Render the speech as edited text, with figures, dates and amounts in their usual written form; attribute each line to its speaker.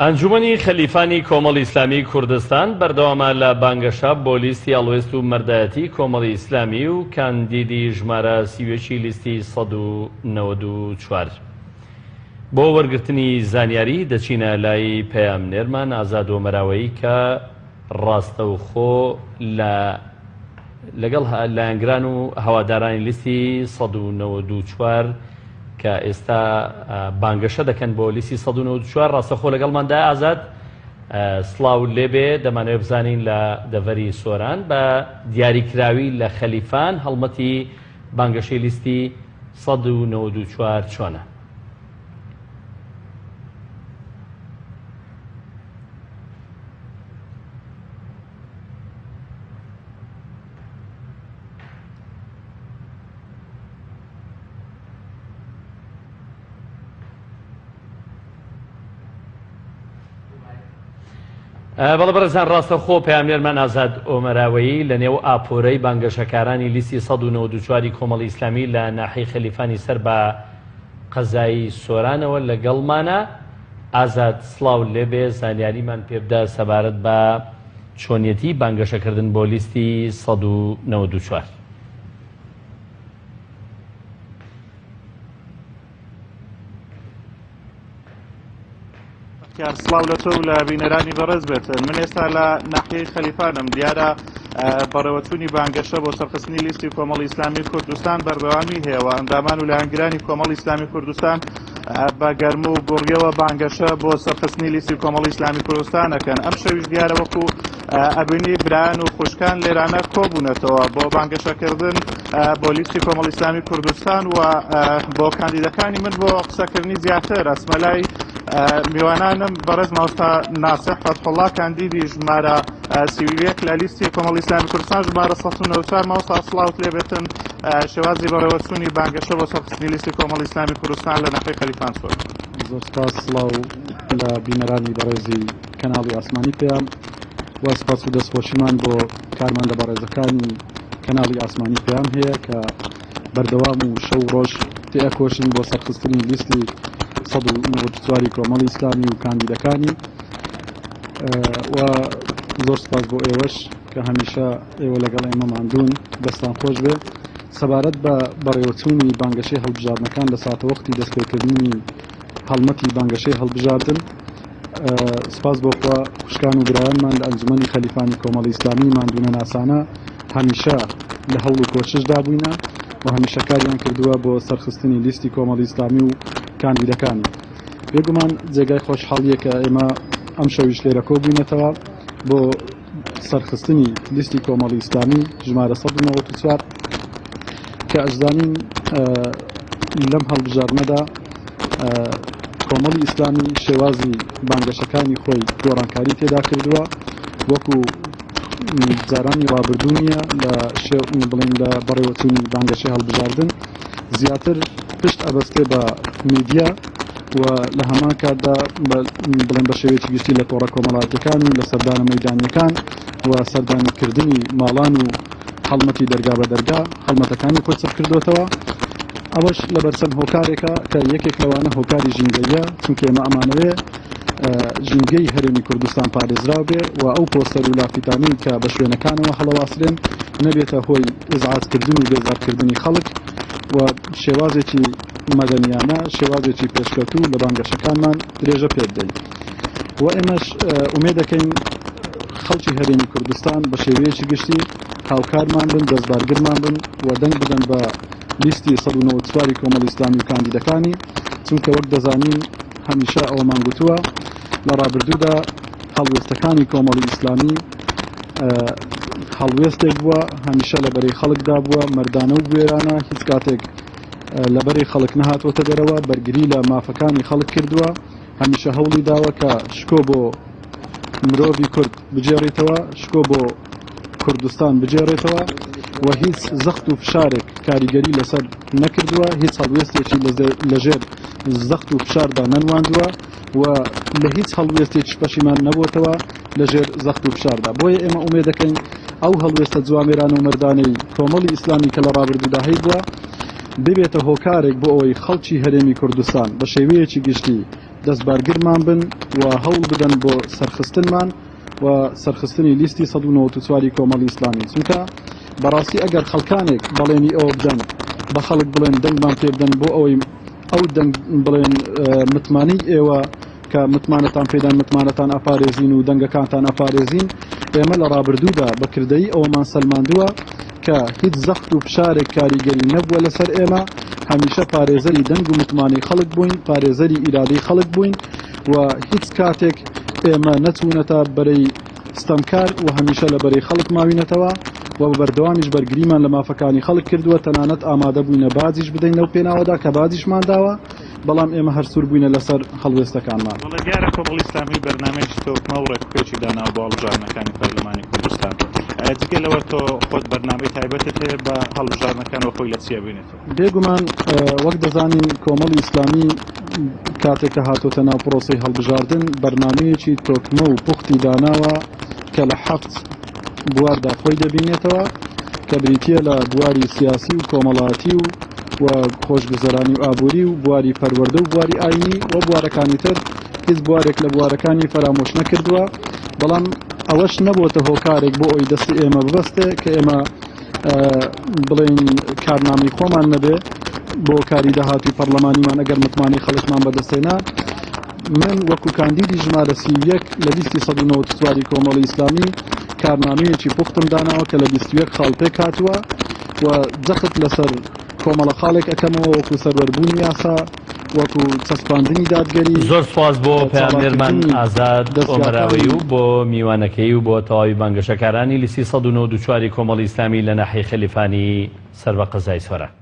Speaker 1: ئەنجومەنی خەلیفانی کۆمەڵی ئیسلامی کوردستان بەردەوامە لە بانگەشە بۆ لیستی هەڵوێست و مەردایەتی کۆمەڵی ئیسلامی و کاندیدی ژمارە سیوێکی لیستی ١٩٤ بۆ وەرگرتنی زانیاری دەچینە لای پەیامنێرمان ئازاد وەمەراوەیی کە ڕاستەوخۆ لەگەڵ لایەنگران و هەوادارانی لیستی ١٩٤ کە ئێستا بانگەشە دەکەن بۆ لیستی ١٩٤ ڕاستەخۆ لەگەڵماندا ئازاد سڵاو لێبێ دەمانەوێت بزانین لە دەڤەری سۆران بە دیاریکراوی لە خەلیفان هەڵمەتی بانگەشەی لیستی ١٩٤ چۆنە؟ بەڵێ بەڕێزان ڕاستەوخۆ پەیامنێرمان ئازاد ئۆمەراوەیی لە نێو ئاپۆرەی بانگەشەکارانی لیستی ١٩٤ کۆمەڵی ئیسلامی لە ناحیەی خەلیفانی سەر بە قەزایی سۆرانەوە لەگەڵمانە. ئازاد سڵاو لێبێ زانیاریمان پێبدە سەبارەت بە چۆنیەتی بانگەشەکردن بۆ لیستی ١٩૪.
Speaker 2: سڵاو لە تۆ و لە بینەرانی بەڕێز بێت. من ئێستا لە ناحیەی خەلیفانم. دیارە بەڕێوەچوونی بانگەشە بۆ سەرخستنی لیستی کۆمەڵی ئیسلامی کوردستان بەردەوامی هەیە و ئەندامان و لایەنگرانی کۆمەڵی ئیسلامی کوردستان بە گەرم و گوڕیەوە بانگەشە بۆ سەرخستنی لیستی کۆمەڵی ئیسلامی کوردستان دەکەن. ئەم شەویش دیارە وەکو ئەبینی برایان و خوشکان لێرانە کۆبوونەتەوە بۆ بانگەشەکردن بۆ لیستی کۆمەڵی ئیسلامی کوردستان و بۆ کاندیدەکانی من بۆ قسەکردنی زیاتر ئەسمەلای میوانانم بەڕێز مامۆستا ناسح فەتحوڵڵا کاندیدی ژمارە سیویەک لە لیستی کۆمەڵی ئیسلامی کوردستان ژمارە ١٩٤ مامۆستا سڵاوت لێبێتن شێوازی بەڕێوەچوونی بانگەشە بۆ سەرخستنی لیستی کۆمەڵی ئیسلامی کوردستان لە ناحیەی خەلیفان سۆر.
Speaker 3: زۆر سپاس. سڵاو لە بینەرانی بەڕێزی کەناڵی ئاسمانی پێیان و سپاس و دەستخۆشیمان بۆ کارمەندە بەڕێزەکانی کەناڵی ئاسمانی پێیان هەیە کە بەردەوام و شەو ڕۆژ تێئەکۆشن بۆ سەرخستنی لیستی ١٩٤ کۆمەڵی ئیسلامی و کاندیدەکانی و زۆر سپاس بۆ ئێوەش کە هەمیشە ئێوە لەگەڵ ئێمە ماندوون. دەستان خۆش بێ. سەبارەت بە بەڕێوەچوونی بانگەشەی هەڵبژاردنەکان لە ساتەوەختی دەستپێکردنی هەڵمەتی بانگەشەی هەڵبژاردن سپاس بۆخوا خوشکان و برایانمان لە ئەنجومەنی خەلیفانی کۆمەڵی ئیسلامی ماندوونە ناسانە هەمیشە لە هەوڵ و کۆششدا بووینە و هەمیشە کاریان کردووە بۆ سەرخستنی لیستی کۆمەڵی ئیسلامی و کاندیدەکانی. بێگومان جێگای خۆشحاڵیە کە ئێمە ئەم شەویش لێرە کۆبووینەتەوە بۆ سەرخستنی لیستی کۆمەڵی ئیسلامی ژمارە ١٩٤ کە ئەزانین لەم هەڵبژاردنەدا کۆمەڵی ئیسلامی شێوازی بانگەشەکانی خۆی گۆڕانکاری تێدا کردووە وەکو جارانی ڕابردوو نیە بڵێن لە بەڕێوەچوونی بانگەشەی هەڵبژاردن زیاتر پشت ئەبەستێ بە میدیا و لە هەمان کاتدا بڵێن بە شێوەیەکی گشتی لە تۆڕە کۆمەڵایەتیەکان و لە سەردانە مەیدانیەکان و سەردانیکردنی ماڵان و هەڵمەتی دەرگا بە دەرگا هەڵمەتەکانی خۆی چەپ کردوێتەوە. ئەوەش لە بەرچەم هۆکارێکە کە یەکێک لەوانە هۆکاری ژینگەیە، چونکە ئێمە ئەمانەوێ ژینگەی هەرێمی کوردستان پارێزراو بێ و ئەو پۆستەر و لاپیتانی کە بە شوێنەکانەوە هەڵەواسرێن نەبێتە هۆی ئزعاجکردن و بێزارکردنی خەڵک و شێوازێکی مەدەنیانە شێوازێکی پێشکەوتوو لە بانگەشەکانمان درێژە پێ بدەین. و ئێمەش ئومێد دەکەین خەڵکی هەرێمی کوردستان بە شێوەیەکی گشتی هاوکارمان بن، دەستبارگرمان بن و دەنگ بدەن بە لیستی ١٩٤ کۆمەڵی ئیسلامی و کاندیدەکانی، چونکە وەک دەزانین هەمیشە ئەوەمان گوتووە لە ڕابردوودا هەڵوێستەکانی کۆمەڵی ئیسلامی هەڵوێستێک بووە هەمیشە لە بەرەی خەڵکدا بووە، مەردانە و گوێرانە، هیچ کاتێک لە بەرەی خەڵک نەهاتوەتە دەرەوە، بەرگری لە مافەکانی خەڵک کردووە، هەمیشە هەوڵی داوە کە شکۆ بۆ مرۆڤی کورد بجێڕێتەوە، شکۆ بۆ کوردستان بجێڕێتەوە و هیچ زەخت و فشارێک کاریگەری لەسەر نەکردووە، هیچ هەڵوێستێکی لەژێر زەخت و فشاردا نەنواندووە و لە هیچ هەڵوێستێکی پەشیمان نەبووتەوە لەژێر زەخت و فشاردا. بۆیە ئێمە ئومێد دەکەین ئەو هەڵوێستە جوامێرانە و مەردانەی کۆمەڵی ئیسلامی کە لە ڕابردوودا هەیبووە ببێتە هۆکارێک بۆ ئەوەی خەڵکی هەرێمی کوردستان بە شێوەیەکی گشتی دەستبارگرمان بن و هەوڵ بدەن بۆ سەرخستنمان و سەرخستنی لیستی 1994 کۆمەڵی ئیسلامی. چونکە بەڕاستی ئەگەر خەڵکانێک بەڵێنی ئەوە بدەن بە خەڵک بڵێن دەنگمان پێ بدەن بۆ ئەوەی ئەو دەنگ بڵێن متمانی ئێوە کە متمانەتان پێدان متمانەتان ئەپارێزین و دەنگەکانتان ئەپارێزین، ئێمە لە ڕابردوودا بەکردەی ئەوەمان سەلماندووە کە هیچ زەخت و پشارێک کاریگەری نەبووە لەسەر ئێمە، هەمیشە پارێزەری دەنگ و متمانی خەڵک بووین، پارێزەری ئیرادەی خەڵک بووین و هیچ کاتێک ئێمە نەچوونەتە بەرەی ستەمکار و هەمیشە لە بەرەی خەڵک ماوینەتەوە و بەردەوامیش بەرگریمان لە مافەکانی خەڵک کردووە، تەنانەت ئامادە بووینە بازیش بدەین لەو پێناوەدا کە بازیشمان داوە، بەڵام ئێمە هەرسوور بووینە لەسەر هەڵوێستەکانمان.
Speaker 2: وڵە دیارە کۆمەڵی ئیسلامی بەرنامەیەکی تۆکمە و ڕێکوپێکی داناوە بۆ هەڵبژارنەکانی پەرلەمانی کوردستان. جگە لەوە تۆ خۆت بەرنامەی تایبەتت هەیە بە هەڵبژارنەکانەوە خۆی لە چیا بینێتەوە؟
Speaker 3: بێگومان وەک دەزانین کۆمەڵی ئیسلامی کاتێک کە هاتۆتە ناو پرۆسەی هەڵبژاردن بەرنامەیەکی تۆکمە و پوختی داناوە کە لە 7 بواردا خۆی دەبینێتەوە کە بریتیە لە بواری سیاسی و کۆمەڵاتی و خۆشگوزەرانی و ئابووری و بواری پەروەردە و بواری ئاینی و بوارەکانی تر هیچ بوارێک لە بوارەکانی فەرامۆش نەکردووە، بەڵام ئەوەش نەبووەتە هۆکارێک بۆ ئەوی دەستی ئێمە ببەستێ کە ئێمە بڵێن کارنامەی خۆمان نەبێ بۆ کاری داهاتوی پەرلەمانیمان ئەگەر متمانی خەڵکمان بەدەستێنا. من وەکو کاندیدی ژمارە 31 لە لیستی 1994 کۆمەڵی ئیسلامی کارنامەیەکی پوختم داناوە کە لە 21 خاڵ پێک هاتووە و جەخت لەسەر کۆمەڵە خاڵێک ئەەکەمەوە وەکو سەروەربوونی یاسا وەکو چەسپاندنی دادگەری.
Speaker 1: زۆر سپاس بۆ پەیامێرمان ئازاد ئۆمەراوەی و بۆ میوانەکەی و بۆ تەواوی بانگەشەکارانی لیستی 1994 کۆمەڵی ئیسلامی لە ناحیەی خەلیفانی سەر بە قەزای سۆران.